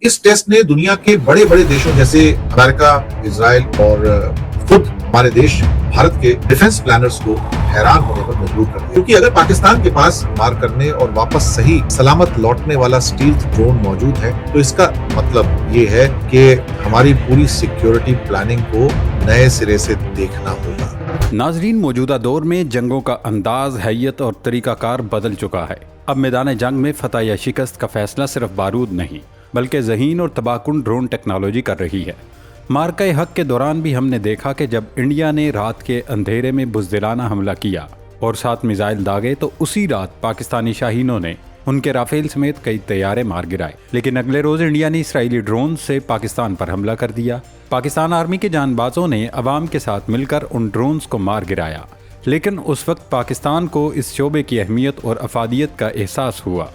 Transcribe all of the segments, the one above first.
इस टेस्ट ने दुनिया के बड़े बड़े देशों जैसे अमेरिका, इजराइल और खुद हमारे देश भारत के डिफेंस प्लानर्स को हैरान होने पर मजबूर कर दिया, क्योंकि अगर पाकिस्तान के पास मार करने और वापस सही सलामत लौटने वाला स्टील्थ ड्रोन मौजूद है तो इसका मतलब ये है कि हमारी पूरी सिक्योरिटी प्लानिंग को नए सिरे से देखना होगा। नाजरीन, मौजूदा दौर में जंगों का अंदाज, हैयत और तरीकाकार बदल चुका है। अब मैदान जंग में फतह या शिकस्त का फैसला सिर्फ बारूद नहीं बल्कि ज़हीन और तबाहकुन ड्रोन टेक्नोलॉजी कर रही है। मार्का हक के दौरान भी हमने देखा कि जब इंडिया ने रात के अंधेरे में बुज़दिलाना हमला किया और 7 मिसाइल दागे तो उसी रात पाकिस्तानी शाहीनों ने उनके राफेल समेत कई तैयारे मार गिराए। लेकिन अगले रोज़ इंडिया ने इसराइली ड्रोन से पाकिस्तान पर हमला कर दिया। पाकिस्तान आर्मी के जानबाजों ने अवाम के साथ मिलकर उन ड्रोन्स को मार गिराया। लेकिन उस वक्त पाकिस्तान को इस शोबे की अहमियत और अफादियत का एहसास हुआ।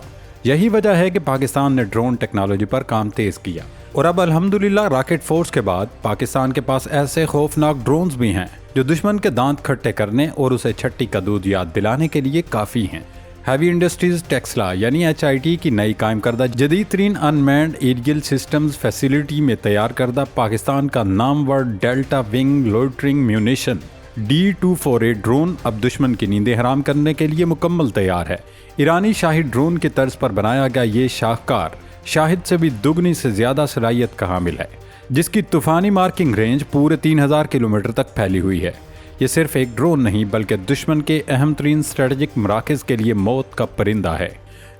यही वजह है कि पाकिस्तान ने ड्रोन टेक्नोलॉजी पर काम तेज़ किया और अब अल्हम्दुलिल्लाह रॉकेट फोर्स के बाद पाकिस्तान के पास ऐसे खौफनाक ड्रोन्स भी हैं जो दुश्मन के दांत खट्टे करने और उसे छट्टी का दूध याद दिलाने के लिए काफ़ी हैं। हैवी इंडस्ट्रीज टेक्सला यानी HIT की नई कायम करदा जदीद तरीन अनमैन्ड एरियल सिस्टम्स फैसिलिटी में तैयार करदा पाकिस्तान का Namvar delta wing loitering munition D248 drone अब दुश्मन की नींदें हराम करने के लिए मुकम्मल तैयार है। ईरानी शाहिद ड्रोन की तर्ज पर बनाया गया ये शाहकार शाहिद से भी दुगनी से ज़्यादा सलाहियत का हामिल है, जिसकी तूफ़ानी मार्किंग रेंज पूरे 3000 किलोमीटर तक फैली हुई है। ये सिर्फ एक ड्रोन नहीं बल्कि दुश्मन के अहम तरीन स्ट्रेटजिक मराकज़ के लिए मौत का परिंदा है,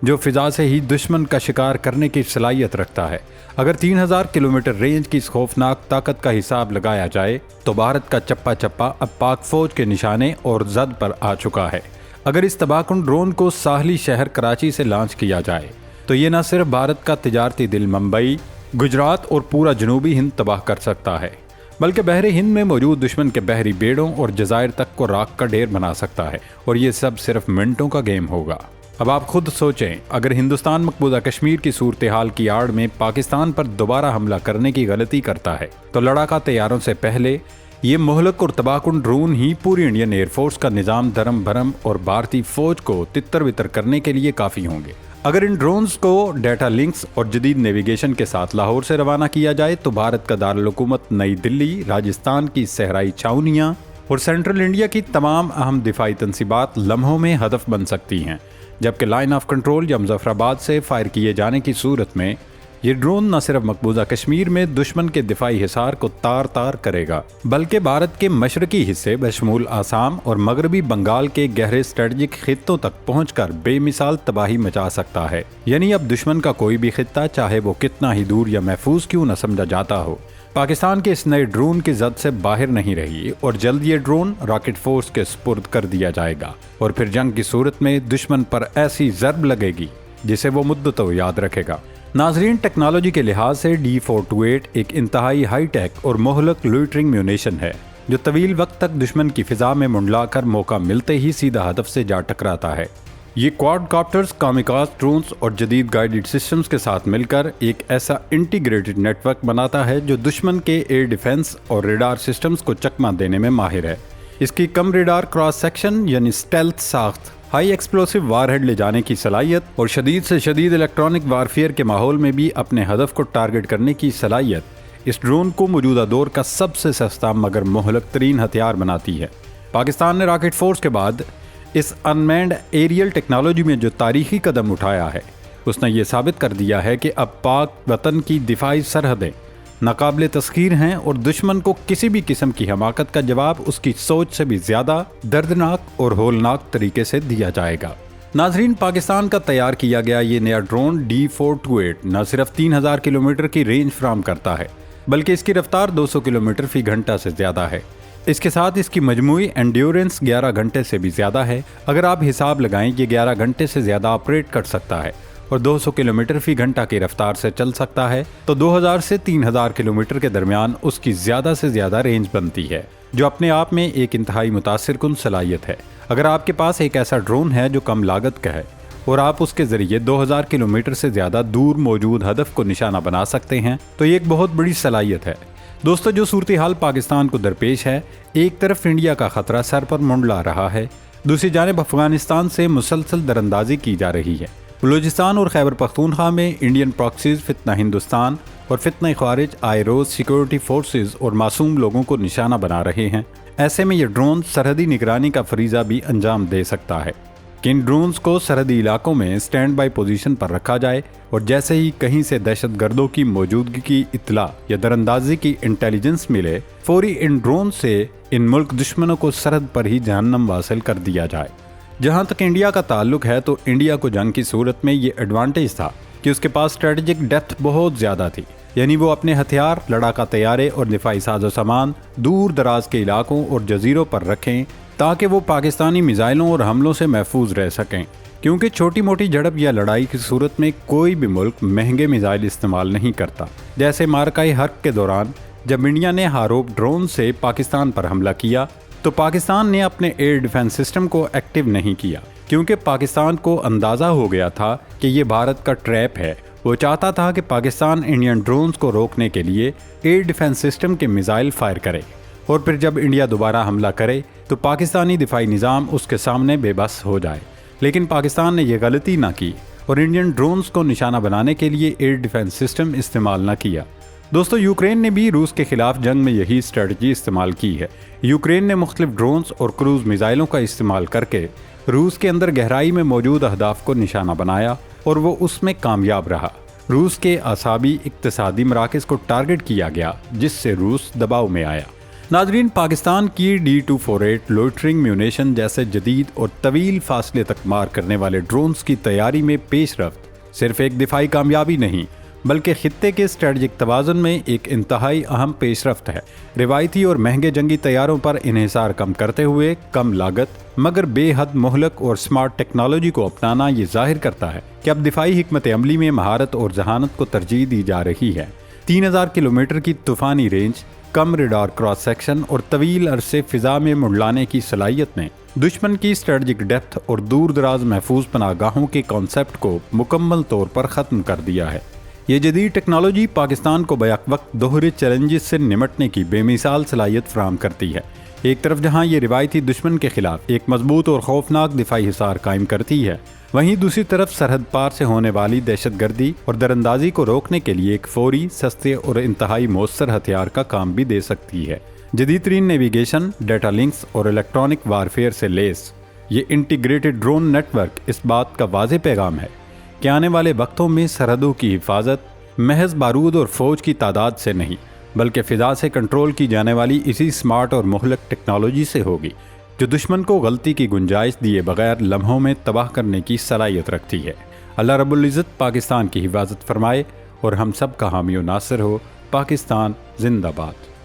जो फ़िज़ा से ही दुश्मन का शिकार करने की सलाहियत रखता है। अगर 3000 किलोमीटर रेंज की इस खौफनाक ताकत का हिसाब लगाया जाए तो भारत का चप्पा चप्पा अब पाक फ़ौज के निशाने और जद पर आ चुका है। अगर इस तबाहकुन ड्रोन को साहली शहर कराची से लॉन्च किया जाए तो ये न सिर्फ भारत का तिजारती दिल मुंबई, गुजरात और पूरा जनूबी हिंद तबाह कर सकता है, बल्कि बहरे हिंद में मौजूद दुश्मन के बहरी बेड़ों और जज़ायर तक को राख का ढेर बना सकता है। और ये सब सिर्फ मिनटों का गेम होगा। अब आप खुद सोचें, अगर हिंदुस्तान मकबूजा कश्मीर की सूरत हाल की आड़ में पाकिस्तान पर दोबारा हमला करने की गलती करता है तो लड़ाका तैयारों से पहले ये मोहलक और तबाहकुन ड्रोन ही पूरी इंडियन एयरफोर्स का निज़ाम धर्म भरम और भारतीय फौज को तितर बितर करने के लिए काफ़ी होंगे। अगर इन ड्रोन्स को डेटा लिंक्स और जदीद नेविगेशन के साथ लाहौर से रवाना किया जाए तो भारत का दारुल हुकूमत नई दिल्ली, राजस्थान की सहराई छावनियाँ और सेंट्रल इंडिया की तमाम अहम दिफाई तनसीबात लम्हों में हदफ बन सकती हैं, जबकि लाइन ऑफ कंट्रोल या मुजफ्फराबाद से फायर किए जाने की सूरत में ये ड्रोन न सिर्फ मकबूजा कश्मीर में दुश्मन के दिफाई हिसार को तार तार करेगा बल्कि भारत के मशरकी हिस्से बशमूल आसाम और मगरबी बंगाल के गहरे स्ट्रेटजिक खित्तों तक पहुंचकर बेमिसाल तबाही मचा सकता है। यानी अब दुश्मन का कोई भी खित्ता, चाहे वो कितना ही दूर या महफूज क्यों न समझा जाता हो, पाकिस्तान के इस नए ड्रोन की जद से बाहर नहीं रही और जल्द ये ड्रोन रॉकेट फोर्स के सुपुर्द कर दिया जाएगा और फिर जंग की सूरत में दुश्मन पर ऐसी ज़रब लगेगी जिसे वो मुद्दतों याद रखेगा। नाजरीन, टेक्नोलॉजी के लिहाज से D428 एक इंतहाई हाई टेक और मोहलक लोइटरिंग म्यूनिशन है जो तवील वक्त तक दुश्मन की फिजा में मुंडलाकर मौका मिलते ही सीधा हदफ से जा टकराता है। ये क्वाडकॉप्टर्स, कामिकाज ड्रोन्स और जदीद गाइडेड सिस्टम्स के साथ मिलकर एक ऐसा इंटीग्रेटेड नेटवर्क बनाता है जो दुश्मन के एयर डिफेंस और रेडार सिस्टम्स को चकमा देने में माहिर है। इसकी कम रेडार क्रॉस सेक्शन यानी स्टेल्थ साख्त, हाई एक्सप्लोसिव वारहेड ले जाने की सलाहियत और शदीद से शदीद इलेक्ट्रॉनिक वारफेयर के माहौल में भी अपने हदफ को टारगेट करने की सलाहियत इस ड्रोन को मौजूदा दौर का सबसे सस्ता मगर मोहलक तरीन हथियार बनाती है। पाकिस्तान ने रॉकेट फोर्स के बाद इस अनमैन्ड एरियल टेक्नोलॉजी में जो तारीखी कदम उठाया है उसने ये साबित कर दिया है कि अब पाक वतन की दिफाई सरहदें नाकाबिले तस्खीर हैं और दुश्मन को किसी भी किस्म की हमाकत का जवाब उसकी सोच से भी ज़्यादा दर्दनाक और होलनाक तरीके से दिया जाएगा। नाजरीन, पाकिस्तान का तैयार किया गया ये नया ड्रोन D428 न सिर्फ 3000 किलोमीटर की रेंज फ्राहम करता है बल्कि इसकी रफ्तार 200 किलोमीटर फी घंटा से ज़्यादा है। इसके साथ इसकी मजमूई एंड्योरेंस 11 घंटे से भी ज़्यादा है। अगर आप हिसाब लगाएं, ये 11 घंटे से ज़्यादा ऑपरेट कर सकता है और 200 किलोमीटर फी घंटा की रफ्तार से चल सकता है तो 2000 से 3000 किलोमीटर के दरमियान उसकी ज़्यादा से ज़्यादा रेंज बनती है, जो अपने आप में एक इंतहाई मुतासिर कुन सलाहियत है। अगर आपके पास एक ऐसा ड्रोन है जो कम लागत का है और आप उसके ज़रिए 2000 किलोमीटर से ज़्यादा दूर मौजूद हदफ को निशाना बना सकते हैं तो ये एक बहुत बड़ी सलाहियत है। दोस्तों, जो सूरत हाल पाकिस्तान को दरपेश है, एक तरफ इंडिया का ख़तरा सर पर मुंडला रहा है, दूसरी जानिब अफगानिस्तान से मुसलसल दरअंदाजी की जा रही है بلوچستان اور خیبر پختونخوا میں انڈین پراکسیز فتنہ ہندوستان اور فتنہ خارج آئے روز سیکورٹی فورسز اور معصوم لوگوں کو نشانہ بنا رہے ہیں۔ ایسے میں یہ ڈرون سرحدی نگرانی کا فریضہ بھی انجام دے سکتا ہے کہ ان ڈرونز کو سرحدی علاقوں میں سٹینڈ بائی پوزیشن پر رکھا جائے اور جیسے ہی کہیں سے دہشت گردوں کی موجودگی کی اطلاع یا دراندازی کی انٹیلیجنس ملے، فوری ان ڈرون سے ان ملک دشمنوں کو سرحد پر ہی جہنم واصل کر دیا جائے۔ جہاں تک انڈیا کا تعلق ہے تو انڈیا کو جنگ کی صورت میں یہ ایڈوانٹیج تھا کہ اس کے پاس اسٹریٹجک ڈیپتھ بہت زیادہ تھی، یعنی وہ اپنے ہتھیار، لڑاکا طیارے اور دفاعی ساز و سامان دور دراز کے علاقوں اور جزیروں پر رکھیں تاکہ وہ پاکستانی میزائلوں اور حملوں سے محفوظ رہ سکیں، کیونکہ چھوٹی موٹی جھڑپ یا لڑائی کی صورت میں کوئی بھی ملک مہنگے میزائل استعمال نہیں کرتا۔ جیسے مارکائی حرب کے دوران جب انڈیا نے ہاروپ ڈرون سے پاکستان پر حملہ کیا تو پاکستان نے اپنے ایئر ڈیفنس سسٹم کو ایکٹیو نہیں کیا، کیونکہ پاکستان کو اندازہ ہو گیا تھا کہ یہ بھارت کا ٹریپ ہے۔ وہ چاہتا تھا کہ پاکستان انڈین ڈرونز کو روکنے کے لیے ایئر ڈیفنس سسٹم کے میزائل فائر کرے، اور پھر جب انڈیا دوبارہ حملہ کرے تو پاکستانی دفاعی نظام اس کے سامنے بے بس ہو جائے۔ لیکن پاکستان نے یہ غلطی نہ کی اور انڈین ڈرونز کو نشانہ بنانے کے لیے ایئر ڈیفنس سسٹم استعمال نہ کیا۔ دوستو، یوکرین نے بھی روس کے خلاف جنگ میں یہی اسٹریٹجی استعمال کی ہے۔ یوکرین نے مختلف ڈرونز اور کروز میزائلوں کا استعمال کر کے روس کے اندر گہرائی میں موجود اہداف کو نشانہ بنایا اور وہ اس میں کامیاب رہا۔ روس کے اعصابی اقتصادی مراکز کو ٹارگٹ کیا گیا، جس سے روس دباؤ میں آیا۔ ناظرین، پاکستان کی D248 لوئٹرنگ میونیشن جیسے جدید اور طویل فاصلے تک مار کرنے والے ڈرونز کی تیاری میں پیش رفت صرف ایک دفاعی کامیابی نہیں بلکہ خطے کے اسٹریٹجک توازن میں ایک انتہائی اہم پیش رفت ہے۔ روایتی اور مہنگے جنگی طیاروں پر انحصار کم کرتے ہوئے کم لاگت مگر بے حد مہلک اور سمارٹ ٹیکنالوجی کو اپنانا یہ ظاہر کرتا ہے کہ اب دفاعی حکمت عملی میں مہارت اور ذہانت کو ترجیح دی جا رہی ہے۔ 3000 کلومیٹر کی طوفانی رینج، کم ریڈار کراس سیکشن اور طویل عرصے فضا میں منڈلانے کی صلاحیت نے دشمن کی اسٹریٹجک ڈیپتھ اور دور دراز محفوظ پناہ گاہوں کے کانسیپٹ کو مکمل طور پر ختم کر دیا ہے۔ یہ جدید ٹیکنالوجی پاکستان کو بیک وقت دوہرے چیلنجز سے نمٹنے کی بے مثال صلاحیت فراہم کرتی ہے۔ ایک طرف جہاں یہ روایتی دشمن کے خلاف ایک مضبوط اور خوفناک دفاعی حصار قائم کرتی ہے، وہیں دوسری طرف سرحد پار سے ہونے والی دہشت گردی اور دراندازی کو روکنے کے لیے ایک فوری، سستے اور انتہائی مؤثر ہتھیار کا کام بھی دے سکتی ہے۔ جدید ترین نیویگیشن، ڈیٹا لنکس اور الیکٹرانک وارفیئر سے لیس یہ انٹیگریٹڈ ڈرون نیٹ ورک اس بات کا واضح پیغام ہے کہ آنے والے وقتوں میں سرحدوں کی حفاظت محض بارود اور فوج کی تعداد سے نہیں بلکہ فضا سے کنٹرول کی جانے والی اسی سمارٹ اور مہلک ٹیکنالوجی سے ہوگی جو دشمن کو غلطی کی گنجائش دیے بغیر لمحوں میں تباہ کرنے کی صلاحیت رکھتی ہے۔ اللہ رب العزت پاکستان کی حفاظت فرمائے اور ہم سب کا حامی و ناصر ہو۔ پاکستان زندہ باد۔